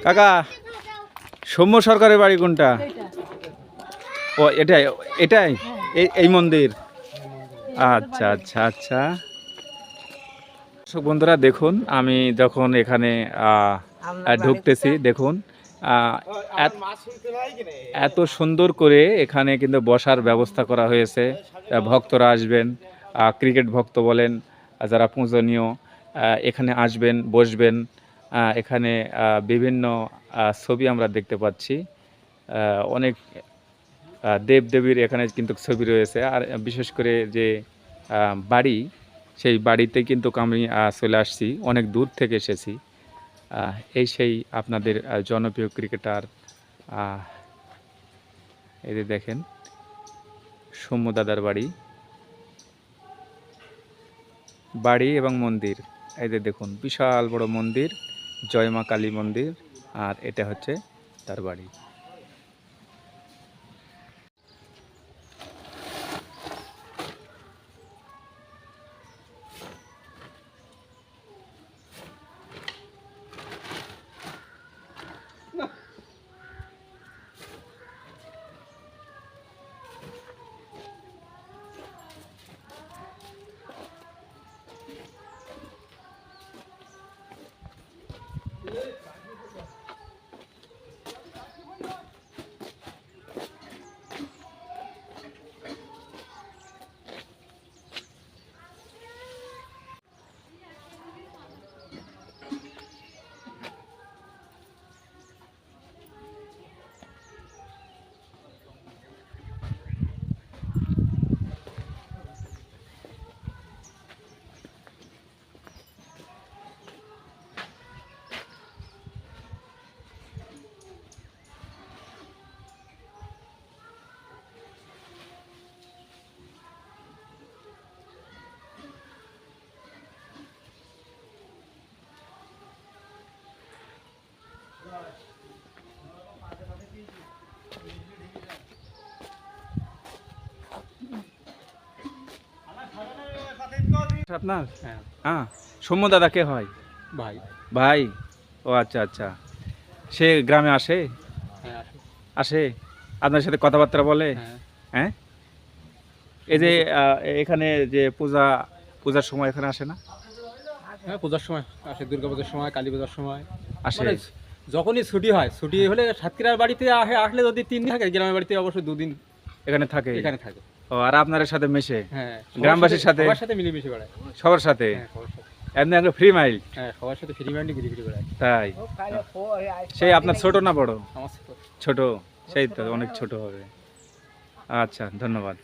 কাকা, সৌম্য সরকারের বাড়ি কোনটা? ও এটাই এটাই এই মন্দির। আচ্ছা আচ্ছা আচ্ছা। দর্শক বন্ধুরা দেখুন, আমি যখন এখানে ঢুকতেছি দেখুন এত সুন্দর করে এখানে কিন্তু বসার ব্যবস্থা করা হয়েছে। ভক্তরা আসবেন, ক্রিকেট ভক্ত বলেন, যারা পূজনীয় এখানে আসবেন, বসবেন। এখানে বিভিন্ন ছবি আমরা দেখতে পাচ্ছি। অনেক দেবদেবীর এখানে কিন্তু ছবি রয়েছে। আর বিশেষ করে যে বাড়ি, সেই বাড়িতে কিন্তু আমি চলে আসছি, অনেক দূর থেকে এসেছি। এই সেই আপনাদের জনপ্রিয় ক্রিকেটার, এই যে দেখেন সৌম্য দাদার বাড়ি এবং মন্দির। এই যে দেখুন বিশাল বড় মন্দির, জয় মা কালী মন্দির, আর এটা হচ্ছে তার বাড়ি। আপনার হ্যাঁ, সৌম্য দাদা কে হয়? ভাই। ভাই, ও আচ্ছা আচ্ছা। সে গ্রামে আসে? আসে, আপনার সাথে কথাবার্তা বলে? হ্যাঁ। এই যে এখানে যে পূজার সময় এখানে আসে না? হ্যাঁ, পূজার সময় আসে, দুর্গাপূজার সময়, কালী পূজার সময় আসে। মানে যখনই ছুটি হয়, ছুটি হলে সাতক্ষীরার বাড়িতে আসলে যদি 3 দিন থাকে, গ্রামের বাড়িতে অবশ্যই 2 দিন এখানে থাকে। থাকে। ও, আর আপনার সাথে মেশে? হ্যাঁ, গ্রামবাসীর সাথে? সবার সাথে মিলেমিশে বেড়ায়। সবার সাথে? হ্যাঁ, সবার সাথে। এমনি একটা ফ্রি মাইল? হ্যাঁ, সবার সাথে ফ্রি মাইন্ডে ঘুরে ঘুরে বেড়ায়। তাই? সেই আপনার ছোট না বড়? আমার ছোট। সেই তো অনেক ছোট হবে। আচ্ছা, ধন্যবাদ।